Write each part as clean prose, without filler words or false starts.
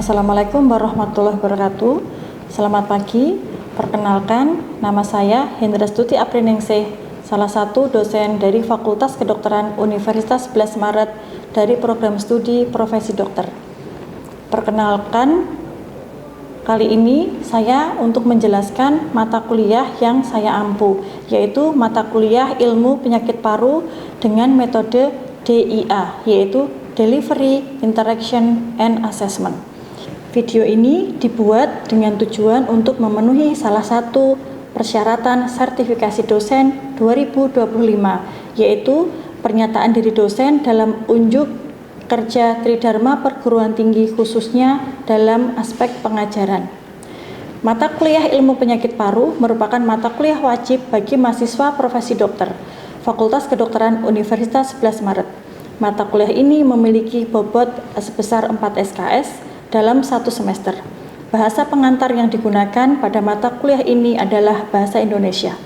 Assalamualaikum warahmatullahi wabarakatuh. Selamat pagi. Perkenalkan, nama saya Hendrastuti Apriningsih, salah satu dosen dari Fakultas Kedokteran Universitas 11 Maret dari program studi Profesi Dokter. Perkenalkan, kali ini saya untuk menjelaskan mata kuliah yang saya ampu, yaitu mata kuliah Ilmu Penyakit Paru dengan metode DIA, yaitu Delivery, Interaction, and Assessment. Video ini dibuat dengan tujuan untuk memenuhi salah satu persyaratan sertifikasi dosen 2025, yaitu pernyataan diri dosen dalam unjuk kerja Tridharma Perguruan Tinggi khususnya dalam aspek pengajaran. Mata kuliah Ilmu Penyakit Paru merupakan mata kuliah wajib bagi mahasiswa profesi dokter, Fakultas Kedokteran Universitas 11 Maret. Mata kuliah ini memiliki bobot sebesar 4 SKS dalam satu semester. Bahasa pengantar yang digunakan pada mata kuliah ini adalah bahasa Indonesia.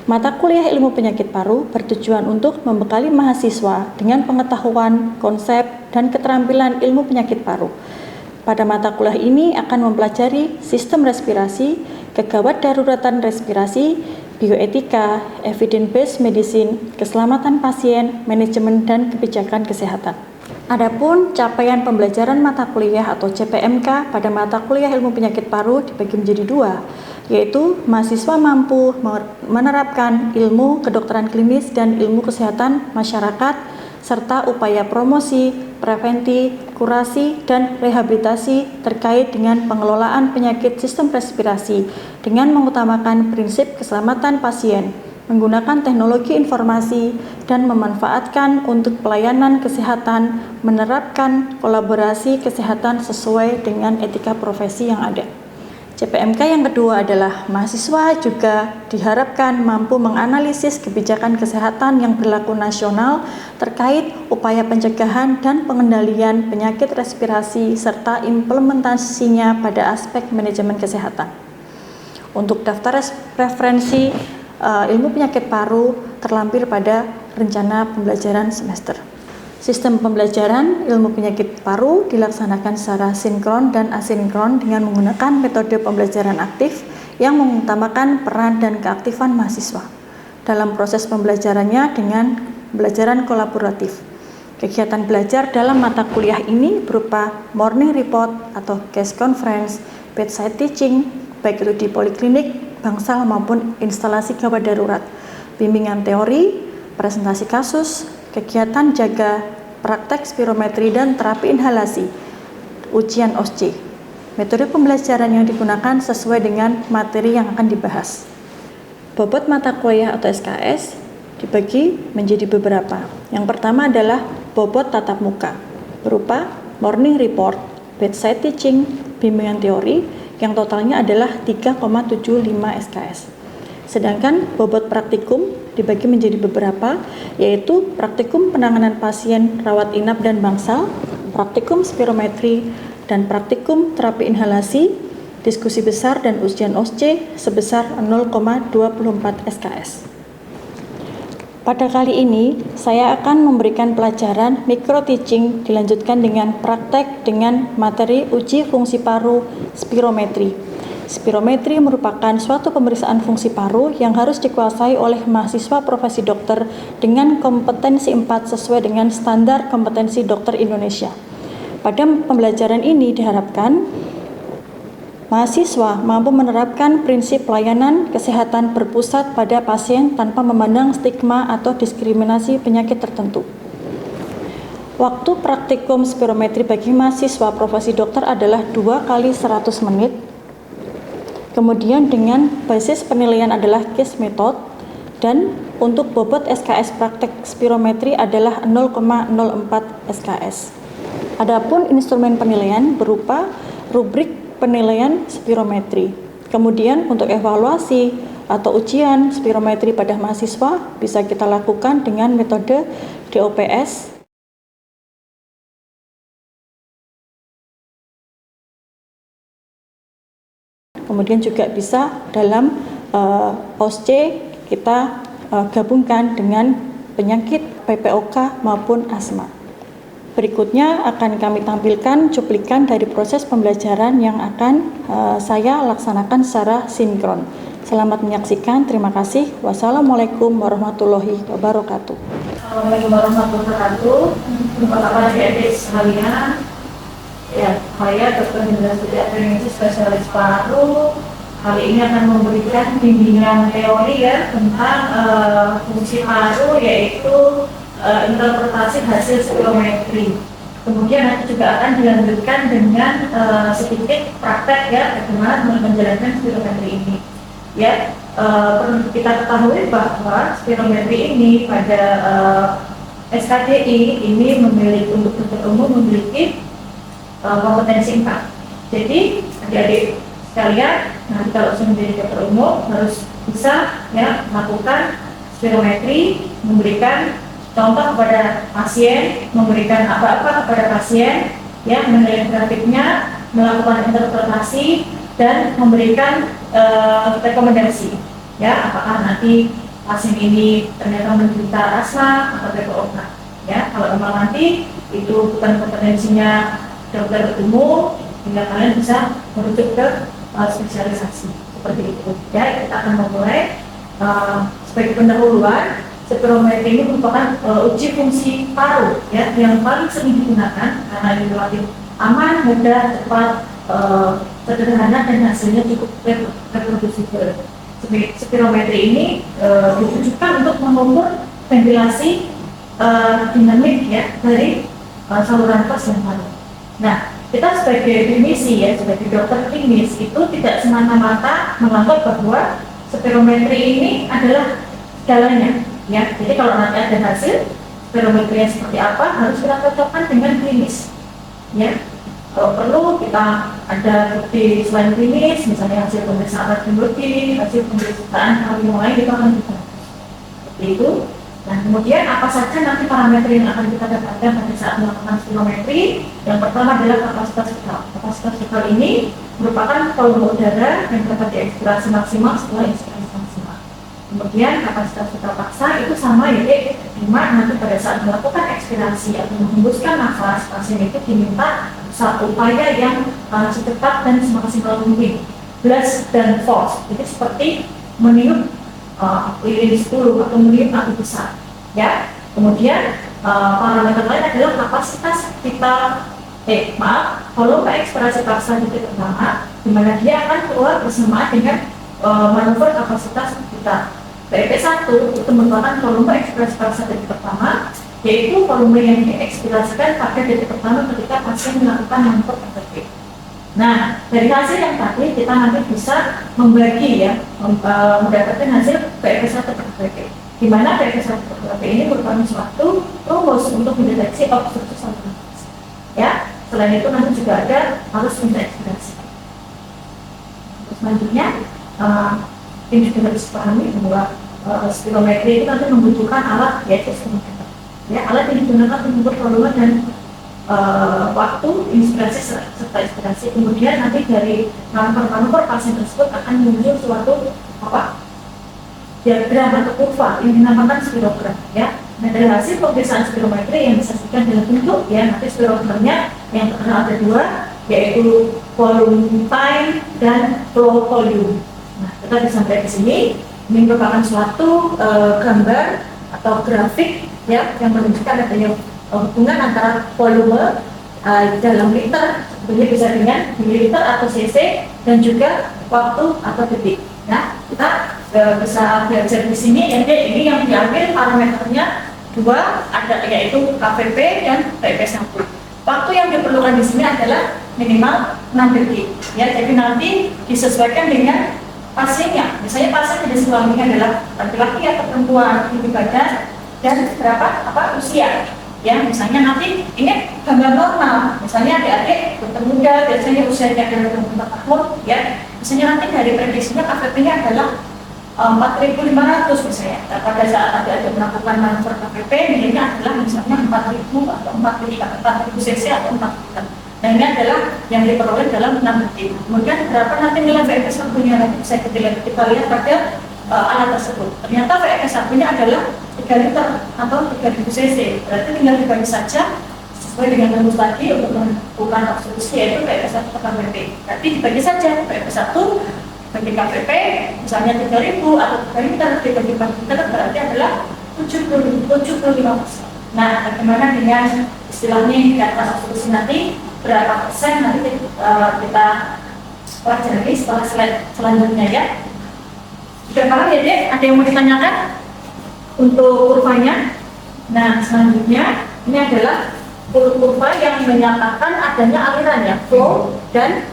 Mata kuliah Ilmu Penyakit Paru bertujuan untuk membekali mahasiswa dengan pengetahuan, konsep, dan keterampilan ilmu penyakit paru. Pada mata kuliah ini akan mempelajari sistem respirasi, kegawat daruratan respirasi, bioetika, evidence-based medicine, keselamatan pasien, manajemen, dan kebijakan kesehatan. Adapun capaian pembelajaran mata kuliah atau CPMK pada mata kuliah Ilmu Penyakit Paru dibagi menjadi dua, yaitu mahasiswa mampu menerapkan ilmu kedokteran klinis dan ilmu kesehatan masyarakat, serta upaya promosi, prevensi, kurasi, dan rehabilitasi terkait dengan pengelolaan penyakit sistem respirasi dengan mengutamakan prinsip keselamatan pasien, menggunakan teknologi informasi, dan memanfaatkan untuk pelayanan kesehatan, menerapkan kolaborasi kesehatan sesuai dengan etika profesi yang ada. CPMK yang kedua adalah mahasiswa juga diharapkan mampu menganalisis kebijakan kesehatan yang berlaku nasional terkait upaya pencegahan dan pengendalian penyakit respirasi serta implementasinya pada aspek manajemen kesehatan. Untuk daftar referensi Ilmu Penyakit Paru terlampir pada rencana pembelajaran semester. Sistem pembelajaran Ilmu Penyakit Paru dilaksanakan secara sinkron dan asinkron dengan menggunakan metode pembelajaran aktif yang mengutamakan peran dan keaktifan mahasiswa. Dalam proses pembelajarannya dengan pembelajaran kolaboratif. Kegiatan belajar dalam mata kuliah ini berupa morning report atau case conference, bedside teaching, baik itu di poliklinik, bangsal maupun instalasi gawat darurat, bimbingan teori, presentasi kasus, kegiatan jaga, praktek spirometri dan terapi inhalasi, ujian OSCE. Metode pembelajaran yang digunakan sesuai dengan materi yang akan dibahas. Bobot mata kuliah atau SKS dibagi menjadi beberapa. Yang pertama adalah bobot tatap muka, berupa morning report, bedside teaching, bimbingan teori, yang totalnya adalah 3,75 SKS. Sedangkan bobot praktikum dibagi menjadi beberapa, yaitu praktikum penanganan pasien rawat inap dan bangsal, praktikum spirometri, dan praktikum terapi inhalasi, diskusi besar dan ujian OSCE sebesar 0,24 SKS. Pada kali ini, saya akan memberikan pelajaran micro teaching dilanjutkan dengan praktek dengan materi uji fungsi paru spirometri. Spirometri merupakan suatu pemeriksaan fungsi paru yang harus dikuasai oleh mahasiswa profesi dokter dengan kompetensi 4 sesuai dengan standar kompetensi dokter Indonesia. Pada pembelajaran ini diharapkan mahasiswa mampu menerapkan prinsip pelayanan kesehatan berpusat pada pasien tanpa memandang stigma atau diskriminasi penyakit tertentu. Waktu praktikum spirometri bagi mahasiswa profesi dokter adalah 2 kali 100 menit. Kemudian dengan basis penilaian adalah case method, dan untuk bobot SKS praktek spirometri adalah 0,04 SKS. Adapun instrumen penilaian berupa rubrik penilaian spirometri. Kemudian untuk evaluasi atau ujian spirometri pada mahasiswa bisa kita lakukan dengan metode DOPS. Kemudian juga bisa dalam OSCE kita gabungkan dengan penyakit PPOK maupun asma. Berikutnya akan kami tampilkan cuplikan dari proses pembelajaran yang akan saya laksanakan secara sinkron. Selamat menyaksikan, terima kasih. Wassalamualaikum warahmatullahi wabarakatuh. Assalamualaikum warahmatullahi wabarakatuh. Bapak-bapak dan adik sekalian, ya, saya Dr. Hendra Stuti Aprenisi Spesialis Paru. Kali ini akan memberikan bimbingan teori ya tentang fungsi paru, yaitu interpretasi hasil spirometri. Kemudian nanti juga akan dilanjutkan dengan sedikit praktek ya bagaimana menjalankan spirometri ini. Ya, perlu kita ketahui bahwa spirometri ini pada SKDI ini memiliki untuk dokter umum memiliki kompetensi 4. Jadi adik-adik sekalian, nanti kalau sudah menjadi dokter umum harus bisa ya melakukan spirometri, memberikan contoh kepada pasien, memberikan apa-apa kepada pasien, ya menilai grafiknya, melakukan interpretasi dan memberikan rekomendasi, ya apakah nanti pasien ini ternyata menderita asma atau BPOK, ya kalau memang nanti itu bukan kompetensinya dokter umum, hingga kalian bisa merujuk ke spesialisasi seperti itu. Ya kita akan memulai sebagai pendahuluan. Spirometri ini merupakan uji fungsi paru ya yang paling sering digunakan karena ini relatif aman, mudah, cepat, sederhana dan hasilnya cukup reproducible. Spirometri ini ditujukan untuk mengukur ventilasi dinamik ya dari saluran nafas yang paru. Nah, kita sebagai klinisi ya, sebagai dokter klinis itu tidak semata-mata menganggap bahwa spirometri ini adalah segalanya. Ya, jadi kalau nanti ada hasil spirometri seperti apa harus kita cocokkan dengan klinis. Ya, kalau perlu kita ada bukti selain klinis, misalnya hasil pemeriksaan radiologi, hasil pemeriksaan hal yang lain itu akan kita seperti itu. Nah, kemudian apa saja nanti parameter yang akan kita dapatkan pada saat melakukan spirometri? Yang pertama adalah kapasitas vital. Kapasitas vital ini merupakan volume udara yang dapat diekspirasi maksimal setelah inspirasi maksimal. Kemudian kapasitas vital paksa itu sama ya, cuma nanti pada saat melakukan ekspirasi atau menghembuskan nafas, pasien itu diminta satu upaya yang secepat dan semaksimal mungkin, blast dan force. Jadi seperti meniup lilin 10 atau meniup api besar. Ya, kemudian parameter lain adalah kapasitas vital, volume ekspirasi paksa titik pertama, di mana dia akan keluar bersamaan dengan manuver kapasitas vital. BP1 itu merupakan volume ekspirasi paksa titik pertama, yaitu volume yang diekspirasikan pada titik pertama ketika pasien melakukan manuver FFP. Nah, dari hasil yang tadi kita nanti bisa membagi ya, mendapatkan hasil BP1 per BP. Di mana BP1 per BP ini merupakan suatu rumus untuk mendeteksi obstruksi saluran nafas. Ya, selain itu nanti juga ada harus minta ekspirasi. Selanjutnya, ini juga harus pahami bahwa spirometri itu nanti membutuhkan alat yaitu spirometer. Ya, alat yang digunakan untuk mengukur volume dan waktu inspirasi serta ekspirasi. Kemudian nanti dari manuver pasien tersebut akan muncul suatu diagram atau kurva yang dinamakan spirogram. Ya, nah dari hasil pemeriksaan spirometri yang disajikan dalam bentuk ya nanti spirogramnya yang terkenal ada dua, yaitu volume time dan flow volume. Nah, kita bisa melihat di sini ini merupakan suatu gambar atau grafik ya yang menunjukkan adanya hubungan antara volume dalam liter, sebenarnya bisa dengan mililiter atau cc, dan juga waktu atau detik. Nah, kita bisa belajar di sini. Ini yang diambil parameternya dua, ada yaitu KVP dan PP1. Waktu yang diperlukan di sini adalah minimal 6 detik. Ya, jadi nanti disesuaikan dengan pasiennya. Misalnya pasien jenis kelaminnya adalah laki-laki atau perempuan, tinggi badan dan berapa usia. Ya, misalnya nanti ini gambar normal. Misalnya adik-adik dokter muda biasanya usianya adalah 24 tahun. Ya, misalnya nanti dari prediksinya KVP-nya adalah 4.500 misalnya. Nah, pada saat adik-adik melakukan manuver KVP, nilainya adalah misalnya 4.000 atau 4.000 cc atau 4 liter. Nah, ini adalah yang diperoleh dalam 6 detik. Kemudian berapa nanti nilai VF1-nya nanti bisa kita lihat pada alat tersebut. Ternyata VF1-nya adalah 3 liter atau 3.000 cc. Berarti tinggal dibagi saja sesuai dengan rumus tadi untuk melakukan obstruksi yaitu PPS 1 ke KPP. Berarti dibagi saja PPS 1 bagi KPP misalnya 3.000 atau 3 liter dibagi 4 liter berarti adalah 75%. Nah, bagaimana dengan istilahnya indikator obstruksi nanti berapa persen nanti kita pelajari setelah slide selanjutnya ya. Sudah paham ya Dek? Ada yang mau ditanyakan untuk kurvanya? Nah, selanjutnya ini adalah kurva yang menyatakan adanya aliran ya, flow dan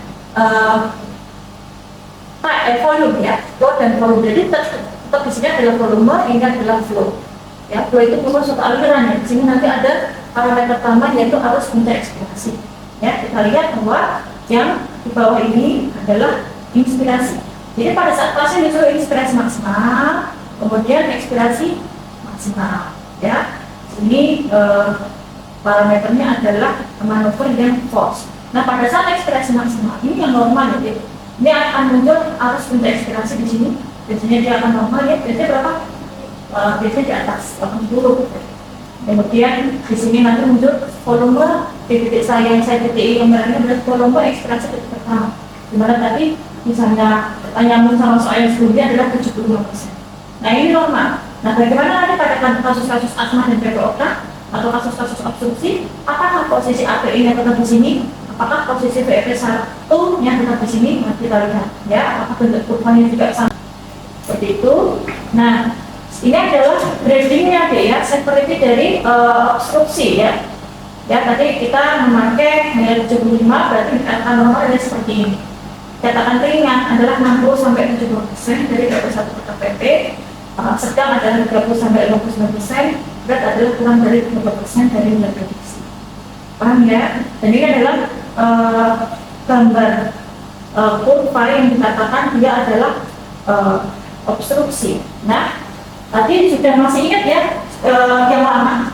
volume ya, flow dan volume. Jadi tetap di sini adalah volume, ini adalah flow. Ya, flow itu merupakan suatu aliran ya. Di sini nanti ada parameter tambah yaitu arus interekspirasi. Ya, kita lihat bahwa yang di bawah ini adalah inspirasi. Jadi pada saat pasien disuruh inspirasi maksimal, kemudian ekspirasi maksimal. Ya, ini parameternya adalah manuver yang force. Nah, pada saat ekspirasi maksimal ini yang normal ya. Ini akan muncul arus interekspirasi di sini. Biasanya dia akan normal ya. Biasanya berapa? Biasanya di atas 80. Kemudian di sini nanti muncul volume di titik yang saya titik gambarnya adalah volume ekspirasi titik pertama. Dimana tadi misalnya nyambung sama soal yang sebelumnya adalah 75%. Nah, ini normal. Nah, bagaimana nanti pada kasus-kasus asma dan PPOK atau kasus-kasus obstruksi, apakah posisi API-nya tetap di sini? Apakah posisi VP1-nya tetap di sini? Nah, kita lihat ya, apakah bentuk kurvanya juga sama seperti itu. Nah, ini adalah gradingnya deh ya, seperti dari obstruksi ya. Ya, tadi kita memakai nilai 75, berarti dikatakan normal adalah seperti ini. Catatan ringan adalah 60-70% dari VP1 ke KPP, sedang adalah 30-59%, berat adalah kurang dari 30% dari nilai prediksi. Paham ya? Dan ini adalah gambar kurva yang dikatakan dia adalah obstruksi. Nah, tadi sudah masih ingat ya yang lama.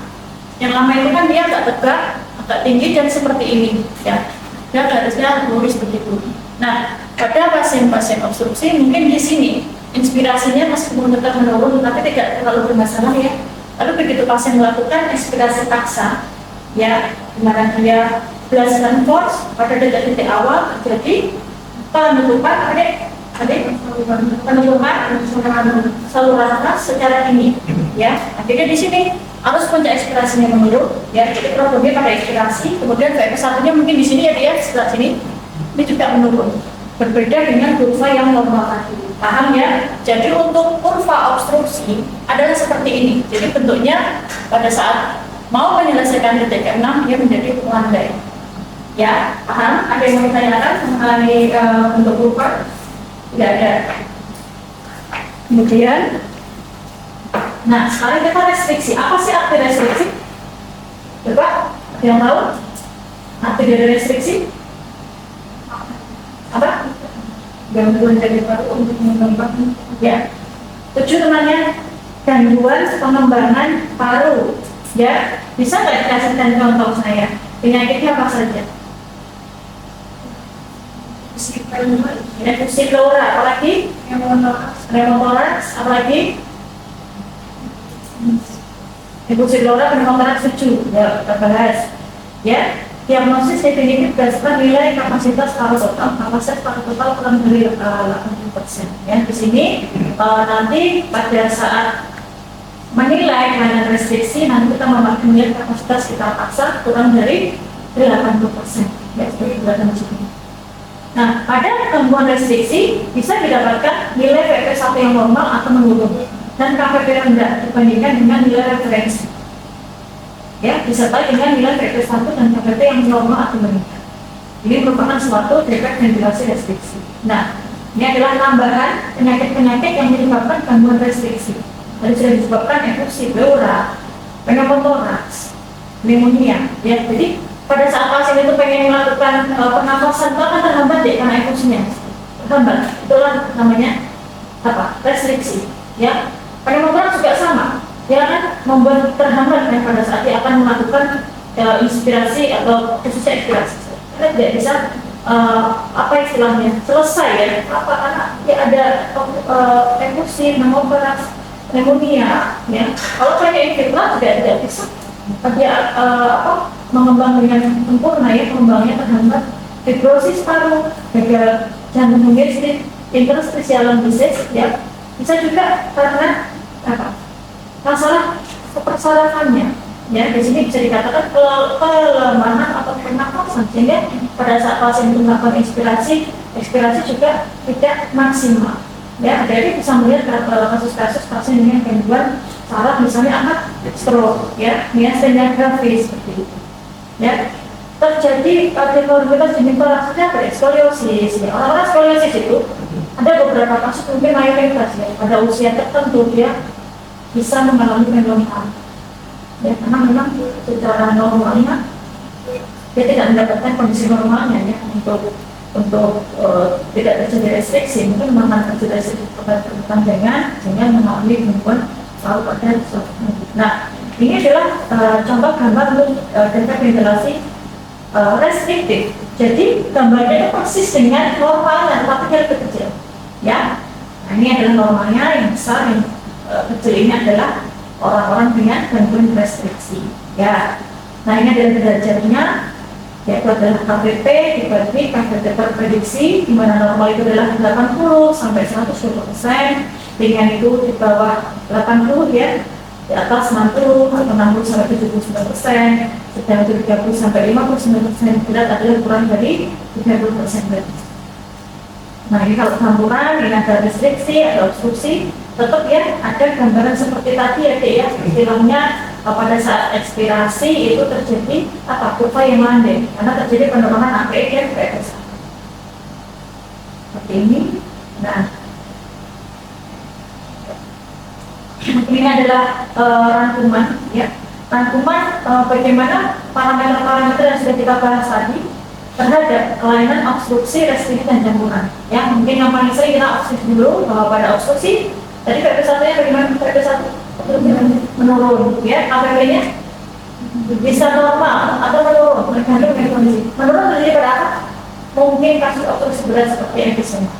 Yang lama itu kan dia agak tegak, agak tinggi dan seperti ini ya. Dan garisnya lurus begitu. Nah, pada pasien-pasien obstruksi mungkin di sini inspirasinya meskipun tetap menurun tapi tidak terlalu bermasalah ya. Lalu begitu pasien melakukan inspirasi paksa ya, dimana dia belasan force pada detik-detik awal terjadi penutupan penutupan saluran nafas secara ini ya. Akhirnya di sini arus puncak ekspirasinya menurun ya. Jadi problemnya pada ekspirasi, kemudian VP1-nya mungkin di sini ya dia sebelah sini ini juga menurun. Berbeda dengan kurva yang normal tadi. Paham ya? Jadi untuk kurva obstruksi adalah seperti ini. Jadi bentuknya pada saat mau menyelesaikan detik ke-6 dia menjadi landai. Ya, paham? Ada yang mau ditanyakan mengenai bentuk kurva? Tidak ada. Kemudian, nah sekarang kita restriksi. Apa sih arti restriksi? Coba, yang tahu? Arti dari restriksi? Apa? Gangguan dari paru untuk mengembang. Ya. 7 namanya gangguan pengembangan paru. Ya, bisa nggak dikasihkan contoh saya? Penyakitnya apa saja? Efusi pleura, apalagi? Pneumotoraks, apalagi? Efusi pleura, pneumotoraks 7. Ya, kita bahas. Ya. Diagnosis definitif berdasarkan nilai kapasitas paru total. Kapasitas paru total kurang dari 80%. Ya, di sini nanti pada saat menilai kelainan restriksi nanti kita melihat kapasitas kita paksa kurang dari 80%. Ya, seperti kelihatan di sini. Nah, pada gangguan restriksi bisa didapatkan nilai VP1 yang normal atau menurun dan KPP rendah dibandingkan dengan nilai referensi. Ya, disertai dengan nilai VP1 dan KPP yang normal atau meningkat. Ini merupakan suatu defek ventilasi restriksi. Nah, ini adalah tambahan penyakit-penyakit yang menyebabkan gangguan restriksi. Tadi sudah disebabkan efusi pleura, pneumotoraks, pneumonia. Ya, jadi pada saat pasien itu pengen melakukan pernafasan, bahkan terhambat deh karena efusinya. Terhambat, itulah namanya apa? Restriksi. Ya, pneumotoraks juga sama. Dia akan membuat terhambat kan pada saat dia akan melakukan inspirasi atau khususnya ekspirasi. Kita tidak bisa apa istilahnya selesai ya, apa karena dia ada efusi, pneumotoraks, pneumonia ya. Kalau banyak infeksi juga tidak bisa dia mengembang dengan sempurna ya, kembangnya terhambat, fibrosis paru, gagal jantung hemorrhage, interstitial disease ya, bisa juga karena apa? Masalah kepersarafannya ya. Di sini bisa dikatakan kelemahan atau pernapasan, sehingga pada saat pasien itu melakukan ekspirasi juga tidak maksimal ya. Jadi bisa melihat kasus-kasus pasien dengan gangguan saraf, misalnya anak stroke ya, miastenia gravis seperti itu ya. Terjadi deformitas genital akut, skoliosis ya. Orang-orang skoliosis itu ada beberapa kasus, mungkin mayoritas ya, pada usia tertentu dia bisa mengalami penurunan ya, karena memang secara normalnya dia tidak mendapatkan kondisi normalnya ya, untuk tidak terjadi restriksi. Mungkin memang terjadi restriksi kepanjangan sehingga mengalami gangguan paru pada suatu. Nah, ini adalah contoh gambar untuk data ventilasi restriktif. Jadi gambarnya itu persis dengan normalnya, tapi dia lebih kecil ya. Nah, ini adalah normalnya, yang besar, yang kecil ini adalah orang-orang dengan gangguan restriksi ya. Nah, ini adalah derajatnya, yaitu adalah KBP dibagi KBP terprediksi, di mana normal itu adalah 80 sampai 120%, dengan itu di bawah 80 ya, di atas 60 atau 60 sampai 79%, sedang itu 30 sampai 59%, berat adalah kurang dari 30% berarti. Nah, ini kalau campuran, ini ada restriksi, ada obstruksi, tetap ya ada gambaran seperti tadi ya Dek ya, istilahnya pada saat ekspirasi itu terjadi apa, kurva yang landai karena terjadi penurunan API dan PFS seperti ini. Nah, ini adalah rangkuman ya, rangkuman bagaimana parameter-parameter yang sudah kita bahas tadi terhadap kelainan obstruksi, restriksi, dan campuran ya. Mungkin yang paling sering kita obstruksi dulu, bahwa pada obstruksi tadi PP1 nya bagaimana? PP1 menurun ya, APP-nya bisa normal atau menurun, tergantung dari kondisi. Menurun terjadi pada apa? Mungkin kasus obstruksi berat seperti emfisema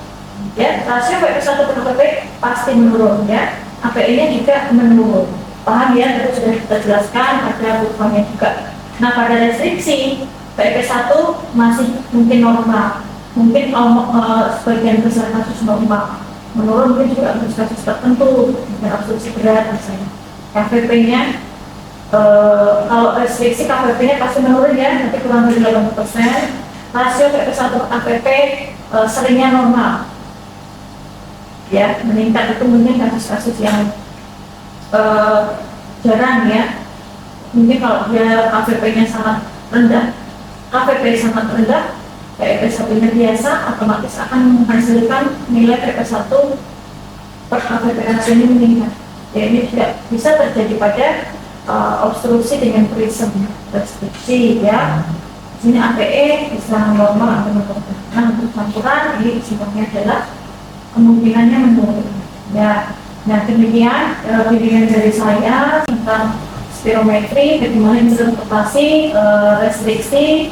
ya, rasio PP1 per PP pasti menurun ya, API-nya juga menurun. Paham ya, itu sudah kita jelaskan, ada kurvanya juga. Nah, pada restriksi PP1 masih mungkin normal, mungkin sebagian besar kasus normal, menurun mungkin juga kasus tertentu, dengan obstruksi berat misalnya. KVP-nya kalau restriksi KVP-nya pasti menurun ya, nanti kurang dari 80%. Rasio PP1 per KVP seringnya normal ya, meningkat itu mungkin kasus-kasus yang jarang ya. Mungkin kalau dia KVP-nya sangat rendah, KVP sangat rendah, PP1-nya biasa, otomatis akan menghasilkan nilai PP1 per KVP rasionya meningkat. Ya, ini tidak bisa terjadi pada obstruksi dengan prism restriksi ya. Sini APE bisa normal atau menurun. Nah, untuk campuran ini sifatnya adalah kemungkinannya menurun ya. Nah, demikian bimbingan dari saya tentang spirometri, bagaimana interpretasi restriksi,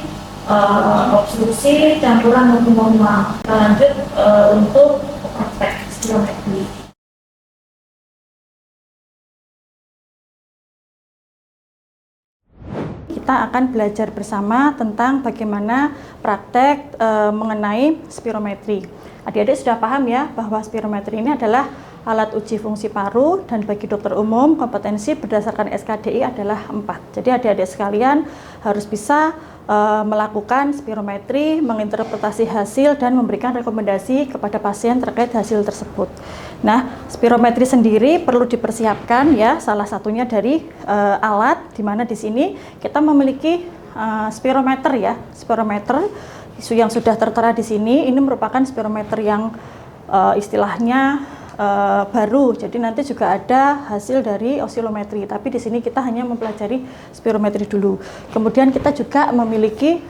obstruksi, campuran maupun normal. Kita lanjut untuk praktek spirometri. Kita akan belajar bersama tentang bagaimana praktek mengenai spirometri. Adik-adik sudah paham ya bahwa spirometri ini adalah alat uji fungsi paru, dan bagi dokter umum kompetensi berdasarkan SKDI adalah 4. Jadi adik-adik sekalian harus bisa melakukan spirometri, menginterpretasi hasil, dan memberikan rekomendasi kepada pasien terkait hasil tersebut. Nah, spirometri sendiri perlu dipersiapkan ya, salah satunya dari alat, di mana di sini kita memiliki spirometer ya. Spirometer yang sudah tertera di sini ini merupakan spirometer yang istilahnya baru. Jadi nanti juga ada hasil dari osilometri, tapi di sini kita hanya mempelajari spirometri dulu. Kemudian kita juga memiliki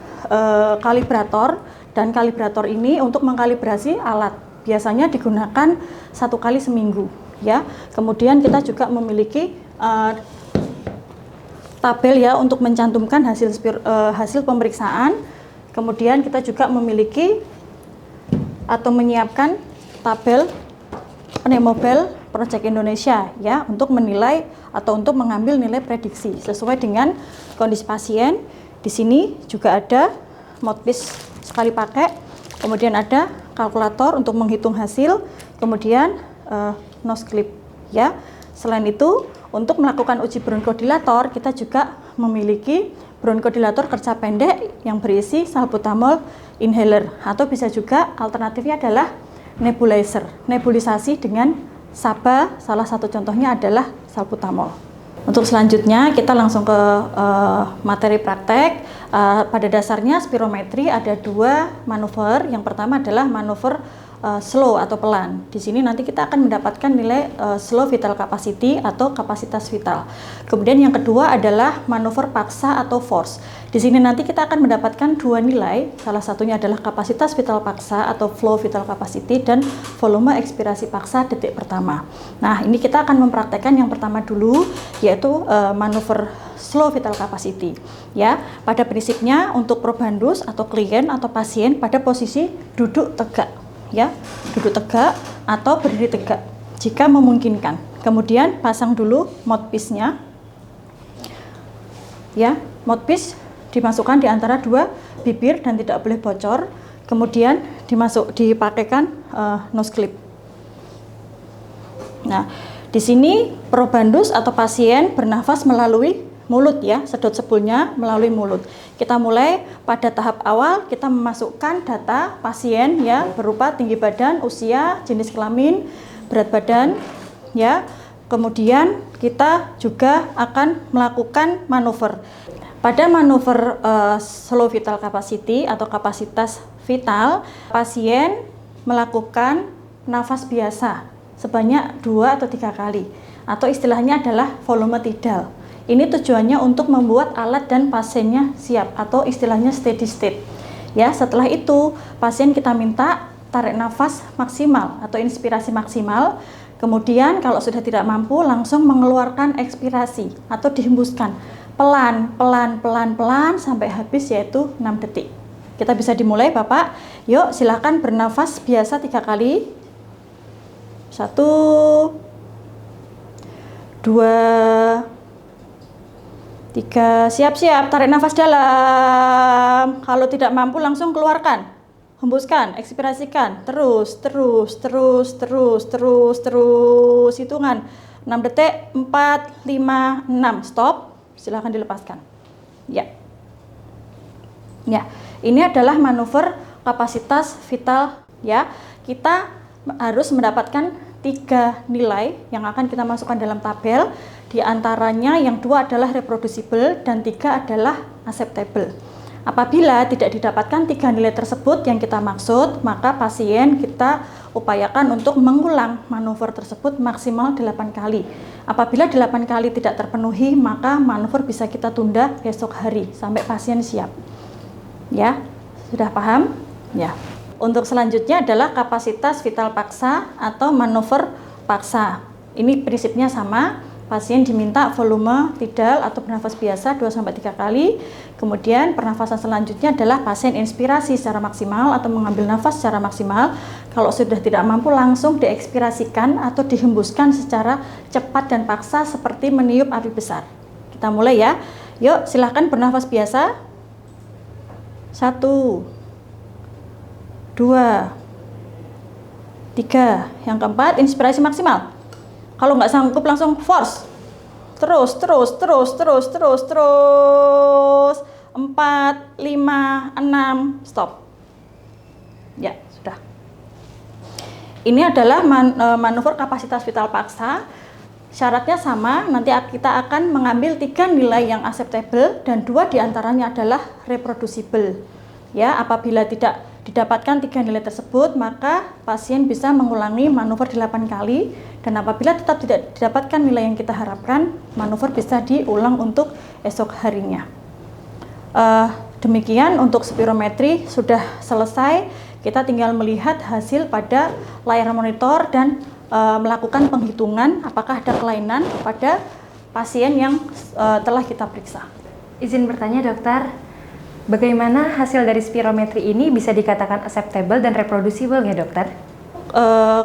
kalibrator, dan kalibrator ini untuk mengkalibrasi alat biasanya digunakan 1 kali seminggu ya. Kemudian kita juga memiliki tabel ya untuk mencantumkan hasil pemeriksaan. Kemudian kita juga memiliki atau menyiapkan tabel Pneumobel Project Indonesia ya, untuk menilai atau untuk mengambil nilai prediksi sesuai dengan kondisi pasien Di sini juga ada mouthpiece sekali pakai, kemudian ada kalkulator untuk menghitung hasil, kemudian nose clip ya. Selain itu, untuk melakukan uji bronchodilator, kita juga memiliki bronchodilator kerja pendek yang berisi salbutamol inhaler, atau bisa juga alternatifnya adalah nebulizer, nebulisasi dengan SABA, salah satu contohnya adalah salbutamol. Untuk selanjutnya kita langsung ke materi praktek. Pada dasarnya spirometri ada dua manuver. Yang pertama adalah manuver slow atau pelan. Di sini nanti kita akan mendapatkan nilai slow vital capacity atau kapasitas vital. Kemudian yang kedua adalah manuver paksa atau force. Di sini nanti kita akan mendapatkan dua nilai. Salah satunya adalah kapasitas vital paksa atau flow vital capacity dan volume ekspirasi paksa detik pertama. Nah, ini kita akan mempraktekkan yang pertama dulu, yaitu manuver slow vital capacity. Ya, pada prinsipnya untuk probandus atau klien atau pasien pada posisi duduk tegak. Ya, duduk tegak atau berdiri tegak jika memungkinkan. Kemudian pasang dulu mouthpiece-nya. Ya, mouthpiece dimasukkan di antara dua bibir dan tidak boleh bocor. Kemudian dipakaikan nose clip. Nah, di sini probandus atau pasien bernafas melalui mulut ya, sedot sebulnya melalui mulut. Kita mulai pada tahap awal, kita memasukkan data pasien ya, berupa tinggi badan, usia, jenis kelamin, berat badan ya. Kemudian kita juga akan melakukan manuver. Pada manuver slow vital capacity atau kapasitas vital, pasien melakukan nafas biasa sebanyak 2 atau 3 kali, atau istilahnya adalah volume tidal. Ini tujuannya untuk membuat alat dan pasiennya siap atau istilahnya steady state. Ya, setelah itu pasien kita minta tarik nafas maksimal atau inspirasi maksimal. Kemudian kalau sudah tidak mampu langsung mengeluarkan ekspirasi atau dihembuskan pelan sampai habis, yaitu 6 detik. Kita bisa dimulai Bapak. Yuk silakan bernafas biasa 3 kali. 1 2 3, siap-siap, tarik nafas dalam. Kalau tidak mampu langsung keluarkan, hembuskan, ekspirasikan, terus. Hitungan 6 detik, 4, 5, 6, stop. Silahkan dilepaskan. Ya, ini adalah manuver kapasitas vital. Ya, kita harus mendapatkan 3 nilai yang akan kita masukkan dalam tabel. Di antaranya yang 2 adalah reproducible dan 3 adalah acceptable. Apabila tidak didapatkan 3 nilai tersebut yang kita maksud, maka pasien kita upayakan untuk mengulang manuver tersebut maksimal 8 kali. Apabila 8 kali tidak terpenuhi, maka manuver bisa kita tunda esok hari sampai pasien siap. Ya, sudah paham? Ya. Untuk selanjutnya adalah kapasitas vital paksa atau manuver paksa. Ini prinsipnya sama. Pasien diminta volume tidal atau bernafas biasa 2-3 kali. Kemudian pernafasan selanjutnya adalah pasien inspirasi secara maksimal atau mengambil nafas secara maksimal. Kalau sudah tidak mampu langsung diekspirasikan atau dihembuskan secara cepat dan paksa seperti meniup api besar. Kita mulai ya. Yuk silahkan bernafas biasa. 1 2 3. Yang keempat, inspirasi maksimal. Kalau nggak sanggup langsung force. Terus. 4, 5, 6, stop. Ya, sudah. Ini adalah manuver kapasitas vital paksa. Syaratnya sama, nanti kita akan mengambil 3 nilai yang acceptable dan 2 diantaranya adalah reproducible. Ya, apabila tidak didapatkan 3 nilai tersebut, maka pasien bisa mengulangi manuver 8 kali, dan apabila tetap tidak didapatkan nilai yang kita harapkan, manuver bisa diulang untuk esok harinya. Demikian untuk spirometri sudah selesai. Kita tinggal melihat hasil pada layar monitor dan melakukan penghitungan apakah ada kelainan pada pasien yang telah kita periksa. Izin bertanya dokter, bagaimana hasil dari spirometri ini bisa dikatakan acceptable dan reproducible ya dokter?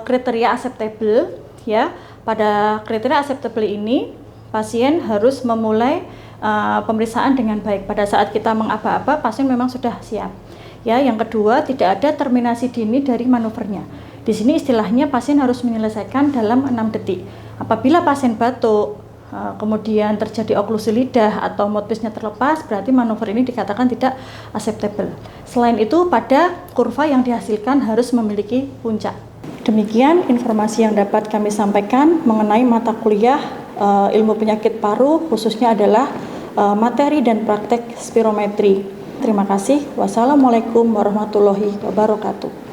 Kriteria acceptable ya, pada kriteria acceptable ini pasien harus memulai pemeriksaan dengan baik. Pada saat kita mengaba-aba, pasien memang sudah siap. Ya, yang kedua, tidak ada terminasi dini dari manuvernya. Di sini istilahnya pasien harus menyelesaikan dalam 6 detik. Apabila pasien batuk, kemudian terjadi oklusi lidah atau mouthpiece-nya terlepas, berarti manuver ini dikatakan tidak acceptable. Selain itu, pada kurva yang dihasilkan harus memiliki puncak. Demikian informasi yang dapat kami sampaikan mengenai mata kuliah ilmu penyakit paru, khususnya adalah materi dan praktek spirometri. Terima kasih. Wassalamualaikum warahmatullahi wabarakatuh.